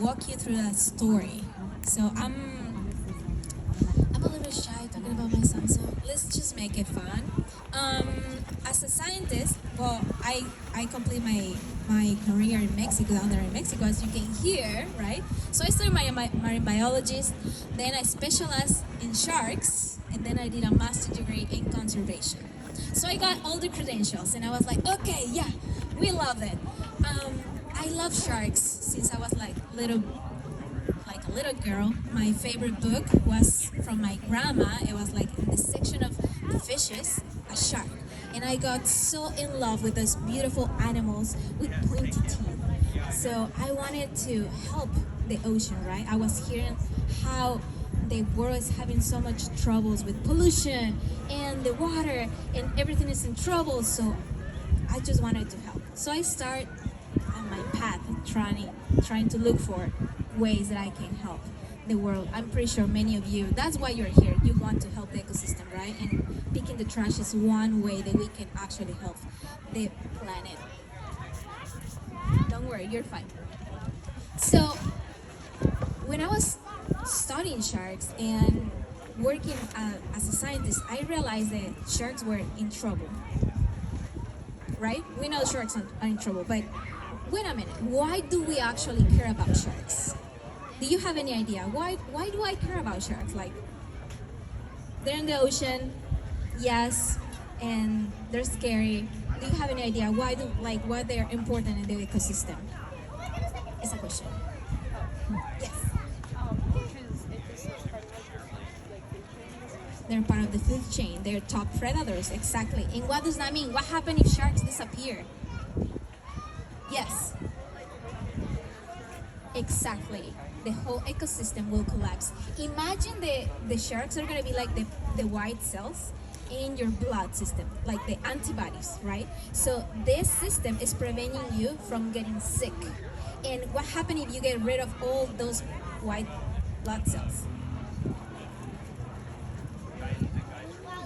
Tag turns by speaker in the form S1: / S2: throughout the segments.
S1: walk you through that story. So I'm a little bit shy talking about myself, so let's just make it fun. As a scientist, well, I complete my career in Mexico, down there in Mexico, as you can hear, right? So I studied marine biologist, then I specialized in sharks, and then I did a master's degree in conservation. So I got all the credentials, and I was like, okay, yeah, we love it. I love sharks since I was like a little girl. My favorite book was from my grandma. It was like in the section of the fishes, a shark. And I got so in love with those beautiful animals with pointy teeth. So I wanted to help the ocean, right? I was hearing how the world is having so much troubles with pollution and the water and everything is in trouble. So I just wanted to help. So I start on my path trying to look for ways that I can help the world. I'm pretty sure many of you, that's why you're here. You want to help the ecosystem, right? And picking the trash is one way that we can actually help the planet. Don't worry, you're fine. So when I was studying sharks and working as a scientist, I realized that sharks were in trouble, right? We know sharks are in trouble, but wait a minute. Why do we actually care about sharks? Do you have any idea? Why do I care about sharks? Like, they're in the ocean, yes, and they're scary. Do you have any idea why they're important in the ecosystem? It's a question. Yes. They're part of the food chain. They're top predators, exactly. And what does that mean? What happens if sharks disappear? Yes. Exactly. The whole ecosystem will collapse. Imagine the sharks are gonna be like the white cells in your blood system, like the antibodies, right? So this system is preventing you from getting sick. And what happens if you get rid of all those white blood cells?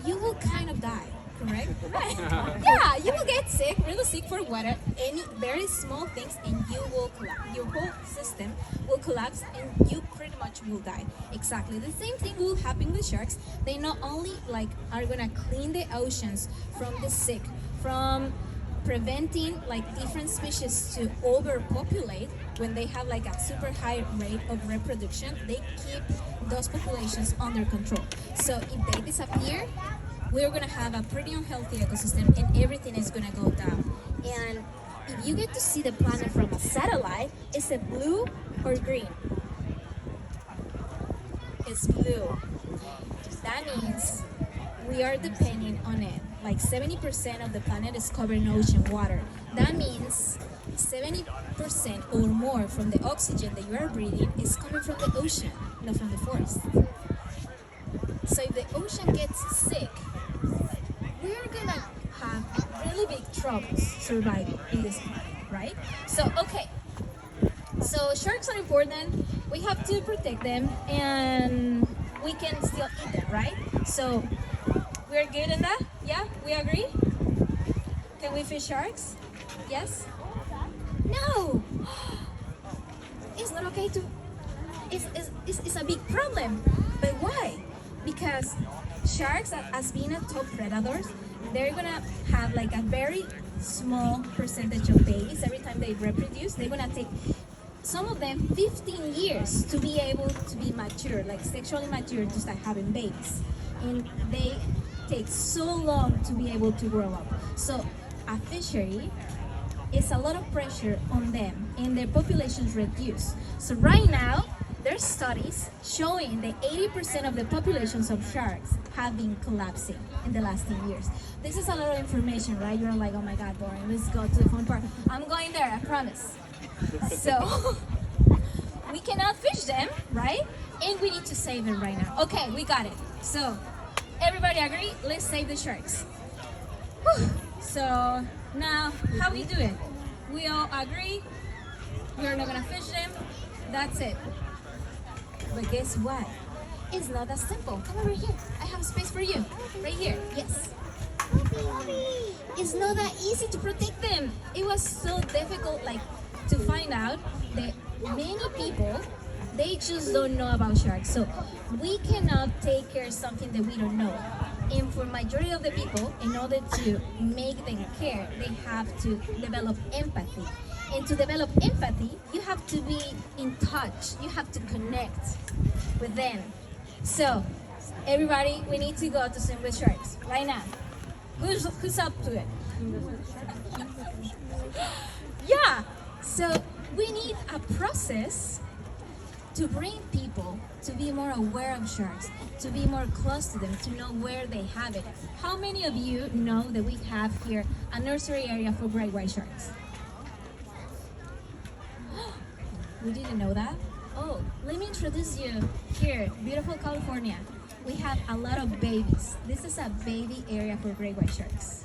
S1: You will kind of die, correct? Right. Yeah, you will get sick, really sick for water, any very small things, and you will collapse. Your whole system will collapse, and you pretty much will die. Exactly. The same thing will happen with sharks. They not only are gonna clean the oceans from the sick, from preventing different species to overpopulate. When they have a super high rate of reproduction, they keep those populations under control. So if they disappear, we're gonna have a pretty unhealthy ecosystem and everything is gonna go down. And if you get to see the planet from a satellite, is it blue or green? It's blue. That means we are depending on it. 70% of the planet is covered in ocean water. That means 70% or more from the oxygen that you are breathing is coming from the ocean, not from the forest. So if the ocean gets sick, we're gonna have really big troubles surviving in this planet, right? So, okay. So sharks are important. We have to protect them, and we can still eat them, right? So we're good in that? Yeah, we agree? Can we fish sharks? Yes? No! It's not okay to... It's a big problem. But why? Because sharks, as being a top predators, they're gonna have a very small percentage of babies every time they reproduce. They're gonna take, some of them, 15 years to be able to be mature, sexually mature, to start having babies. And they take so long to be able to grow up. So a fishery is a lot of pressure on them, and their populations reduce. So right now, there's studies showing that 80% of the populations of sharks have been collapsing in the last 10 years. This is a lot of information, right? You're like, oh my God, boring. Let's go to the fun part. I'm going there, I promise. So we cannot fish them, right? And we need to save them right now. Okay, we got it. So everybody agree? Let's save the sharks. Whew. So now, how we do it? We all agree we're not gonna fish them. That's it. But guess what? It's not that simple. Come over here. I have space for you. Right here. Yes. It's not that easy to protect them. It was so difficult, to find out that many people, they just don't know about sharks. So we cannot take care of something that we don't know. And for majority of the people, in order to make them care, they have to develop empathy. And to develop empathy, you have to be in touch. You have to connect with them. So, everybody, we need to go to swim with sharks right now. Who's up to it? Yeah. So we need a process to bring people to be more aware of sharks, to be more close to them, to know where they have it. How many of you know that we have here a nursery area for great white sharks? We didn't know that? Oh, let me introduce you here, beautiful California. We have a lot of babies. This is a baby area for great white sharks.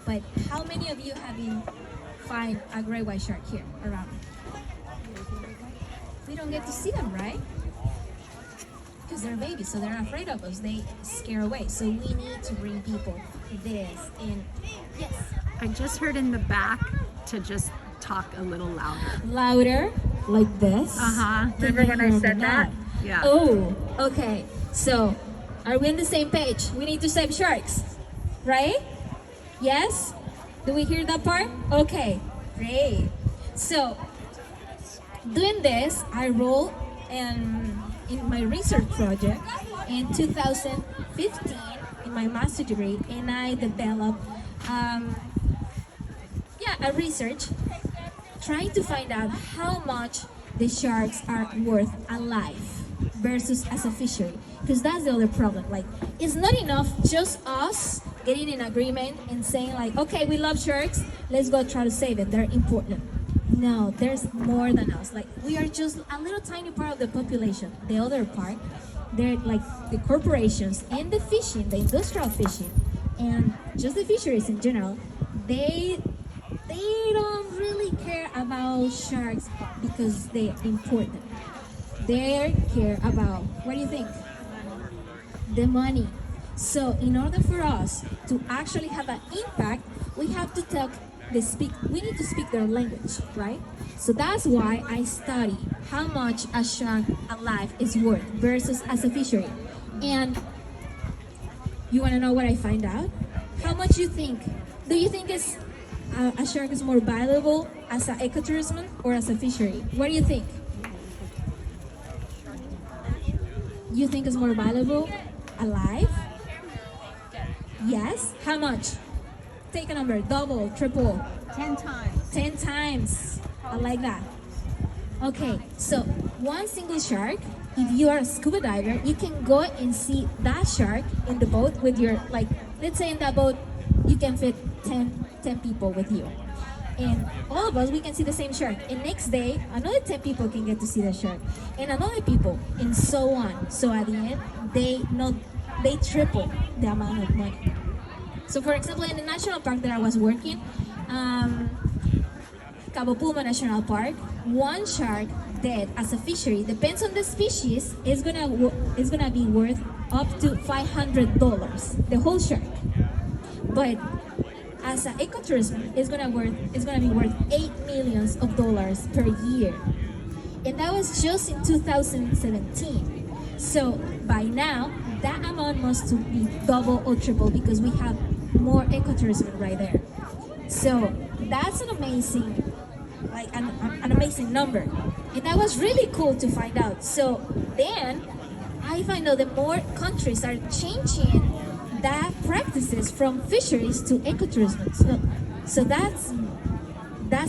S1: But how many of you have been find a great white shark here around? We don't get to see them, right? Because they're babies, so they're afraid of us. They scare away. So we need to bring people this. And yes.
S2: I just heard in the back to just talk a little louder.
S1: Louder, like this.
S2: Remember when I said that? Yeah.
S1: Oh, okay. So, are we on the same page? We need to save sharks, right? Yes? Do we hear that part? Okay, great. So, doing this, I wrote in my research project in 2015 in my master's degree, and I developed a research trying to find out how much the sharks are worth alive versus as a fishery, because that's the other problem. Like, it's not enough just us getting in agreement and saying like, okay, we love sharks, let's go try to save it, they're important. No, there's more than us. Like, we are just a little tiny part of the population. The other part, they're like the corporations and the fishing, the industrial fishing, and just the fisheries in general. They don't really care about sharks because they're important. They care about, what do you think? The money. So in order for us to actually have an impact, we have to we need to speak their language, right? So that's why I study how much a shark alive is worth versus as a fishery. And you want to know what I find out? How much you think? Do you think a shark is more valuable as an ecotourism or as a fishery? What do you think? You think it's more valuable alive? Yes. How much? Take a number. Double, triple.
S2: 10 times.
S1: 10 times. I like that. Okay, so one single shark, if you are a scuba diver, you can go and see that shark in the boat with your, like, let's say in that boat, you can fit 10 people with you. And all of us, we can see the same shark. And next day, another 10 people can get to see the shark. And another people, and so on. So at the end, they triple the amount of money. So for example, in the national park that I was working, Cabo Pulmo National Park, one shark dead as a fishery, depends on the species, is gonna be worth up to $500, the whole shark. But as an ecotourism, it's gonna be worth $8 million per year, and that was just in 2017. So by now, that amount must be double or triple because we have more ecotourism right there. So that's an amazing, like an amazing number, and that was really cool to find out. So then I find out that more countries are changing that practices from fisheries to ecotourism. So that's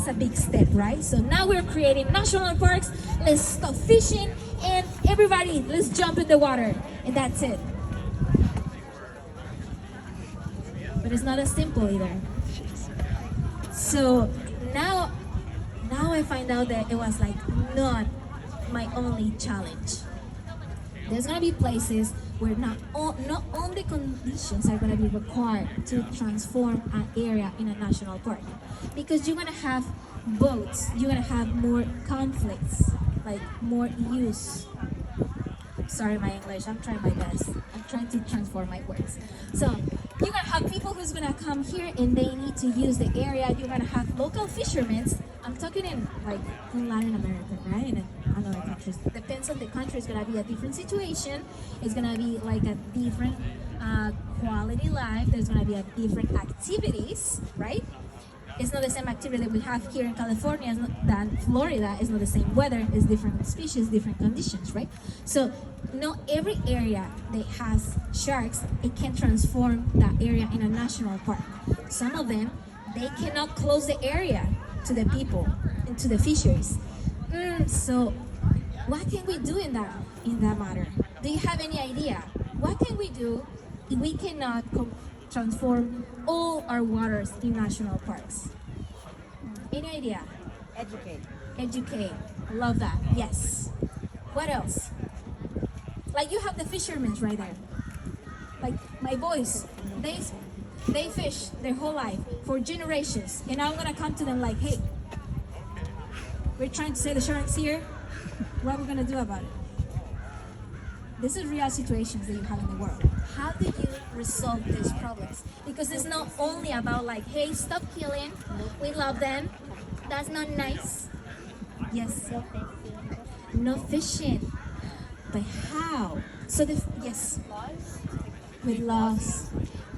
S1: a big step, right? So now we're creating national parks. Let's stop fishing, and everybody, let's jump in the water, and that's it. But it's not as simple either. So now I find out that it was like not my only challenge. There's gonna be places where not all the conditions are gonna be required to transform an area in a national park, because you're gonna have boats, you're gonna have more conflicts, like more use. Sorry, my English. I'm trying my best. I'm trying to transform my words. So You're gonna have people who's gonna come here and they need to use the area. You're gonna have local fishermen. I'm talking in Latin America, right? And in other countries. Depends on the country. It's gonna be a different situation. It's gonna be like a different quality life. There's gonna be a different activities, right? It's not the same activity that we have here in California than Florida. It's not the same weather. It's different species, different conditions, right? So not every area that has sharks, it can transform that area in a national park. Some of them, they cannot close the area to the people and to the fisheries. So what can we do in that matter? Do you have any idea? What can we do if we cannot transform all our waters in national parks? Any idea?
S3: Educate.
S1: Educate. Love that. Yes. What else? Like you have the fishermen right there. Like my boys, they fish their whole life for generations, and I'm gonna come to them like, hey, we're trying to save the sharks here. What are we gonna do about it? This is real situations that you have in the world. How do you resolve these problems? Because it's not only about like, hey, stop killing. We love them. That's not nice. Yes. No fishing. But how? So yes. With laws.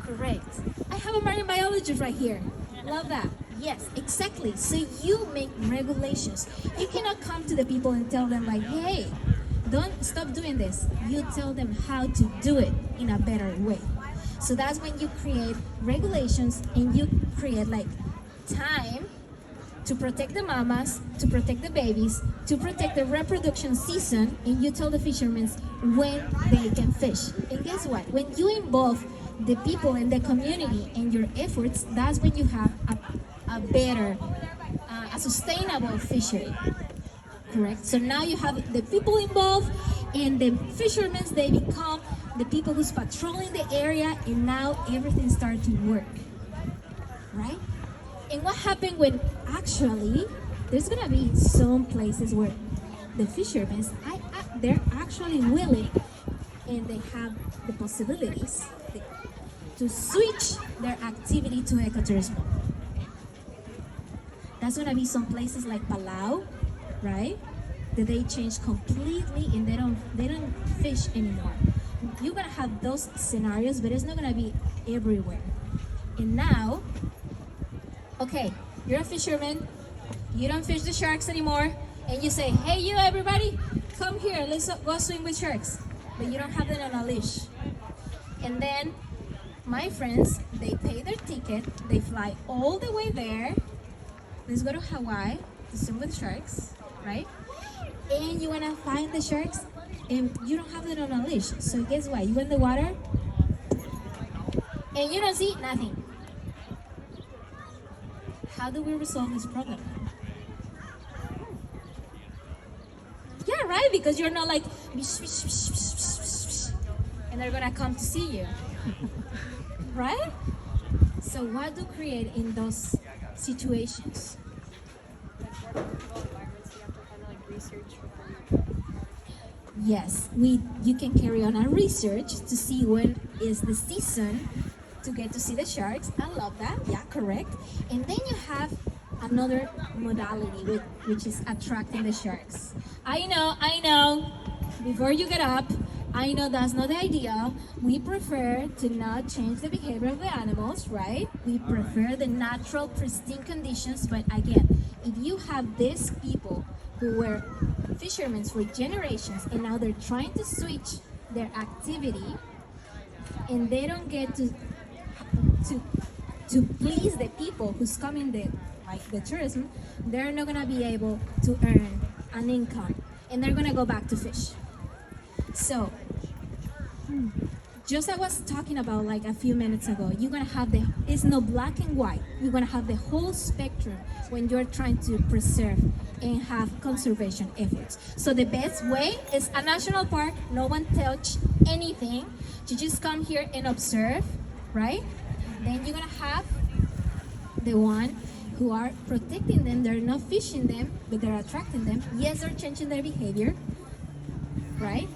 S1: Correct. I have a marine biologist right here. Love that. Yes, exactly. So you make regulations. You cannot come to the people and tell them like, hey, don't stop doing this. You tell them how to do it in a better way. So that's when you create regulations and you create like time to protect the mamas, to protect the babies, to protect the reproduction season, and you tell the fishermen when they can fish. And guess what? When you involve the people in the community in your efforts, that's when you have a better, a sustainable fishery. Correct. So now you have the people involved, and the fishermen, they become the people who's patrolling the area, and now everything starts to work. Right? And what happened when actually there's gonna be some places where the fishermen, they're actually willing, and they have the possibilities to switch their activity to ecotourism. That's gonna be some places like Palau, right? That they change completely and they don't fish anymore. You're gonna have those scenarios, but it's not gonna be everywhere. And now, okay, you're a fisherman, you don't fish the sharks anymore, and you say, hey, you everybody, come here, let's go swim with sharks. But you don't have them on a leash. And then my friends, they pay their ticket, they fly all the way there. Let's go to Hawaii to swim with sharks, right? And you wanna find the sharks, and you don't have them on a leash. So guess what? You go in the water, and you don't see nothing. How do we resolve this problem? Yeah, right? Because you're not like, and they're gonna come to see you, right? So what do we create in those situations? Yes, you can carry on a research to see when is the season to get to see the sharks. I love that. Yeah, correct. And then you have another modality which is attracting the sharks. I know. Before you get up, I know that's not the idea. We prefer to not change the behavior of the animals, right? We prefer the natural, pristine conditions. But again, if you have these people who were fishermen for generations and now they're trying to switch their activity and they don't get to please the people who's coming the tourism, they're not gonna be able to earn an income and they're gonna go back to fish. So just I was talking about like a few minutes ago, you're gonna have it's no black and white. You're gonna have the whole spectrum when you're trying to preserve and have conservation efforts. So the best way is a national park, no one touch anything. You just come here and observe, right? Then you're gonna have the one who are protecting them. They're not fishing them, but they're attracting them. Yes, they're changing their behavior, right?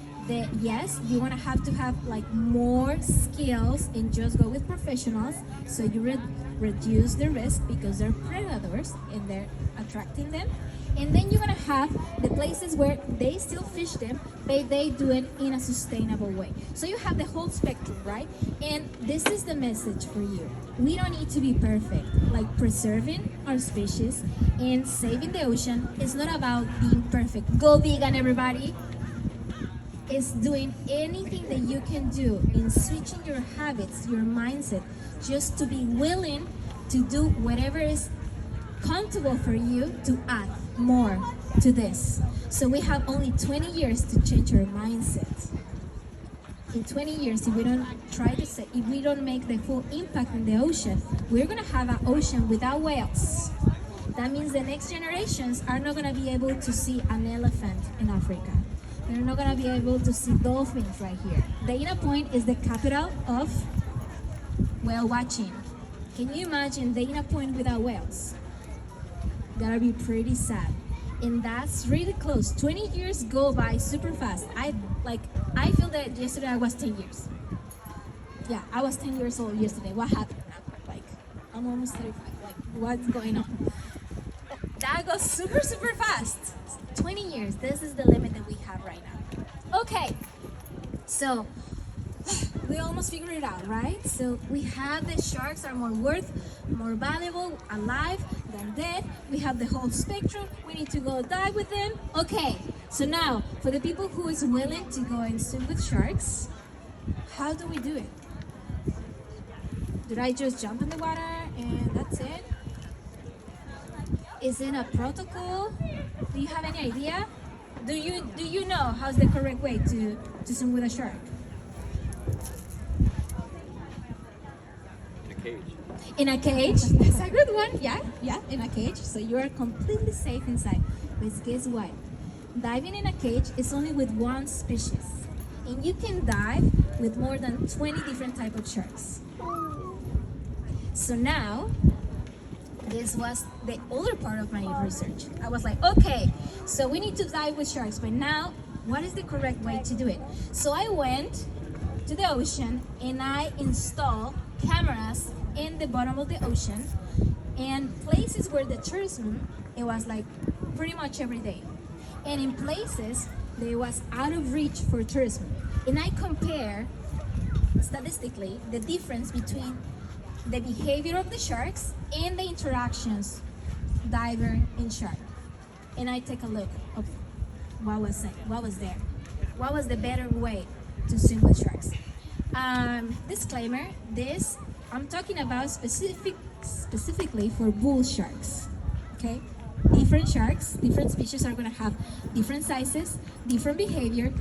S1: yes, you're gonna have to have like more skills and just go with professionals, so you reduce the risk because they're predators and they're attracting them. And then you're gonna have the places where they still fish them, but they do it in a sustainable way. So you have the whole spectrum, right? And this is the message for you. We don't need to be perfect. Like preserving our species and saving the ocean is not about being perfect. Go vegan, everybody. It's doing anything that you can do in switching your habits, your mindset, just to be willing to do whatever is comfortable for you to add more to this. So we have only 20 years to change our mindset. In 20 years, if we don't if we don't make the full impact in the ocean, we're gonna have an ocean without whales. That means the next generations are not gonna be able to see an elephant in Africa. They're not gonna be able to see dolphins right here. Dana Point is the capital of whale watching. Can you imagine Dana Point without whales? That'll be pretty sad. And that's really close. 20 years go by super fast. I feel that yesterday I was 10 years. Yeah, I was 10 years old yesterday. What happened? Like, I'm almost 35. Like, what's going on? That goes super, super fast. 20 years. This is the limit that we have right now. Okay, so we almost figured it out, right? So we have the sharks are more valuable alive than dead. We have the whole spectrum. We need to go dive with them. Okay, so now for the people who is willing to go and swim with sharks, how do we do it? Did I just jump in the water and that's it? Is it a protocol? Do you have any idea? Do you know how's the correct way to swim with a shark? In a cage. That's a good one. Yeah, in a cage. So you are completely safe inside. But guess what? Diving in a cage is only with one species. And you can dive with more than 20 different types of sharks. So now, this was the other part of my research. I was like, okay, so we need to dive with sharks, but now, what is the correct way to do it? So I went to the ocean and I installed cameras in the bottom of the ocean and places where the tourism, it was like pretty much every day. And in places that was out of reach for tourism. And I compare statistically the difference between the behavior of the sharks and the interactions diver and shark. And I take a look of what was there. What was the better way to swim with sharks? Disclaimer, this I'm talking about specifically for bull sharks, okay? Different sharks, different species are gonna have different sizes, different behavior,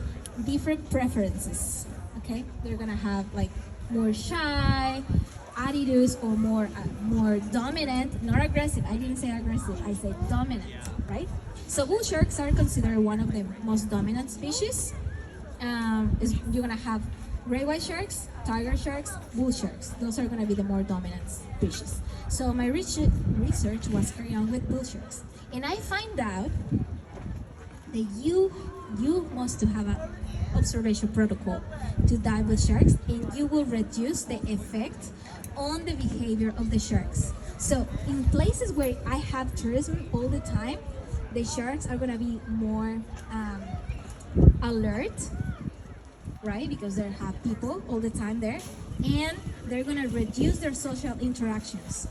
S1: different preferences, okay? They're gonna have like more shy attitudes or more dominant, not aggressive. I didn't say aggressive, I said dominant, right? So bull sharks are considered one of the most dominant species. You're gonna have great white sharks, tiger sharks, bull sharks. Those are going to be the more dominant species. So my research was carried on with bull sharks. And I find out that you must have an observation protocol to dive with sharks, and you will reduce the effect on the behavior of the sharks. So in places where I have tourism all the time, the sharks are going to be more alert, right? Because they have people all the time there, and they're gonna reduce their social interactions.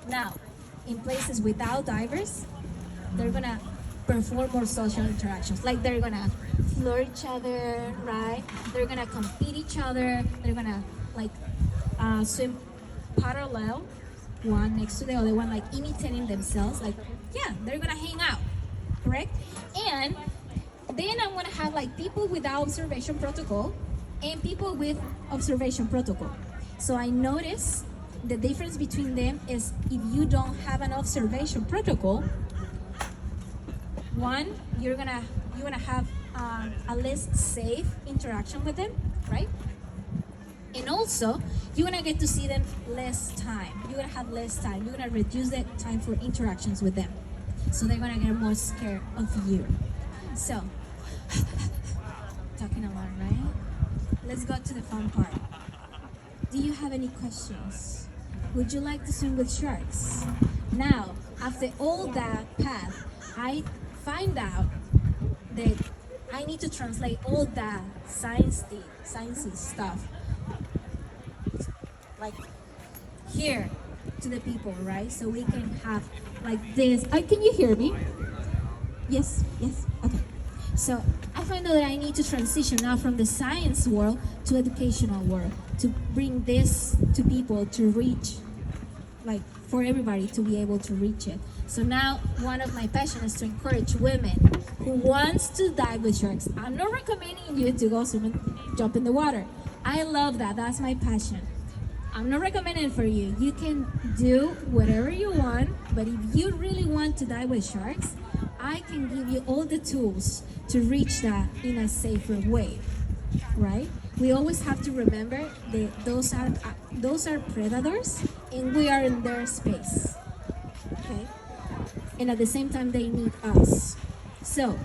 S1: Now, in places without divers, they're gonna perform more social interactions. Like they're gonna flirt each other, right? They're gonna compete each other. They're gonna like swim parallel, one next to the other one, like imitating themselves. Like, yeah, they're gonna hang out, correct? And then I'm gonna have like people without observation protocol and people with observation protocol. So I notice the difference between them is if you don't have an observation protocol, one, you're gonna have a less safe interaction with them, right? And also, you're gonna get to see them less time. You're gonna have less time. You're gonna reduce the time for interactions with them. So they're gonna get more scared of you. So, talking a lot, right? Let's go to the fun part. Do you have any questions? Would you like to swim with sharks? Now, after all that path, I find out that I need to translate all that sciencey stuff, like here to the people, right? So we can have like this. Can you hear me? Yes, yes, okay. So I find out that I need to transition now from the science world to educational world to bring this to people to reach, like for everybody to be able to reach it. So now one of my passions is to encourage women who wants to dive with sharks. I'm not recommending you to go swim and jump in the water. I love that. That's my passion. I'm not recommending it for you. You can do whatever you want, but if you really want to dive with sharks, I can give you all the tools to reach that in a safer way, right? We always have to remember that those are predators, and we are in their space, okay? And at the same time, they need us. So,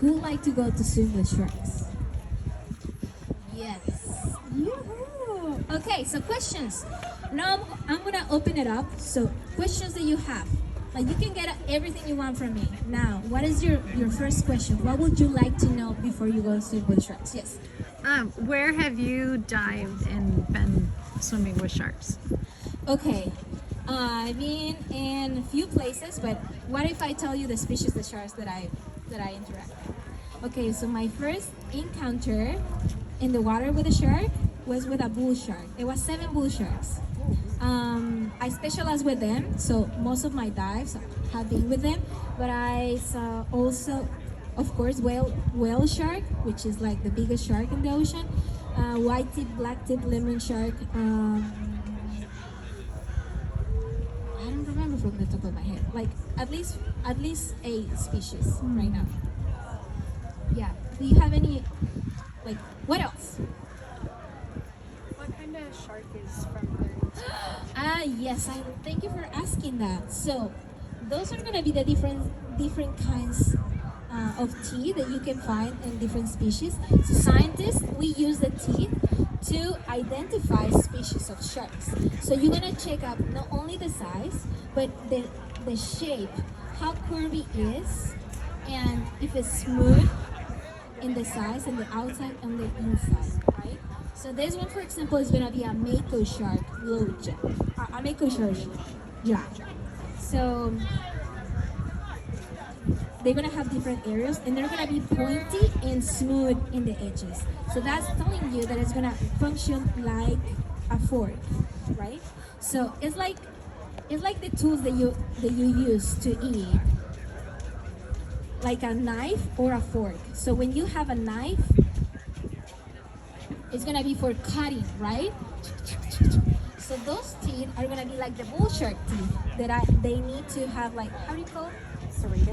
S1: who would like to go to swim with sharks? Yes. Yoo-hoo. Okay, so questions. Now I'm gonna open it up. So questions that you have. Like you can get everything you want from me. Now, what is your first question? What would you like to know before you go swim with sharks? Yes.
S2: Where have you dived and been swimming with sharks?
S1: Okay. I've been in a few places, but what if I tell you the species of sharks that I interact with? Okay, so my first encounter in the water with a shark was with a bull shark. It was 7 bull sharks. I specialize with them, so most of my dives have been with them. But I saw also, of course, whale shark, which is like the biggest shark in the ocean. White tip, black tip, lemon shark. I don't remember from the top of my head. Like at least 8 species right now. Yeah. Do you have any? Like what else?
S2: What kind of shark is from there?
S1: Yes. Thank you for asking that. So, those are gonna be the different kinds of teeth that you can find in different species. So, scientists we use the teeth to identify species of sharks. So, you're gonna check out not only the size, but the shape, how curvy it is, and if it's smooth in the size and the outside and the inside, right? So this one, for example, is gonna be a mako shark loja. A mako shark, yeah. So they're gonna have different areas, and they're gonna be pointy and smooth in the edges. So that's telling you that it's gonna function like a fork, right? So it's like the tools that you use to eat, like a knife or a fork. So when you have a knife, it's gonna be for cutting, right? So those teeth are gonna be like the bull shark teeth that they need to have, like, how do you call it?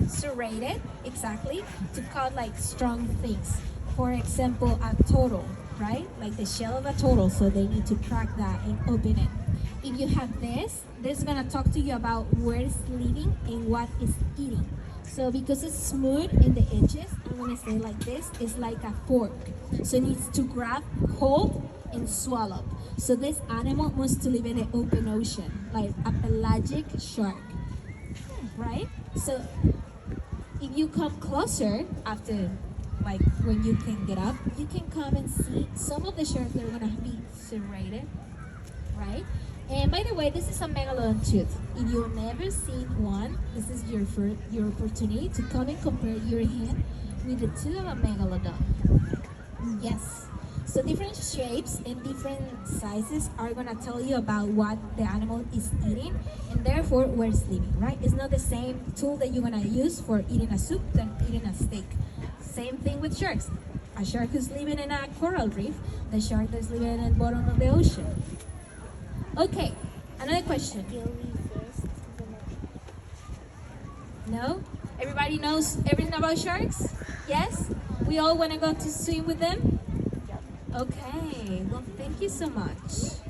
S1: Serrated, exactly, to cut like strong things. For example, a turtle, right? Like the shell of a turtle, so they need to crack that and open it. If you have this is gonna talk to you about where it's living and what it's eating. So because it's smooth in the edges, I'm gonna say like this, it's like a fork. So it needs to grab, hold, and swallow. So this animal wants to live in the open ocean, like a pelagic shark, right? So if you come closer after, like when you can get up, you can come and see some of the sharks that are gonna be serrated, right? And by the way, this is a megalodon tooth. If you've never seen one, this is your opportunity to come and compare your hand with the tooth of a megalodon. Yes. So different shapes and different sizes are gonna tell you about what the animal is eating and therefore where it's living, right? It's not the same tool that you're gonna use for eating a soup than eating a steak. Same thing with sharks. A shark who's living in a coral reef, the shark that's living in the bottom of the ocean. Okay, another question. No? Everybody knows everything about sharks? Yes? We all want to go to swim with them? Okay, well, thank you so much.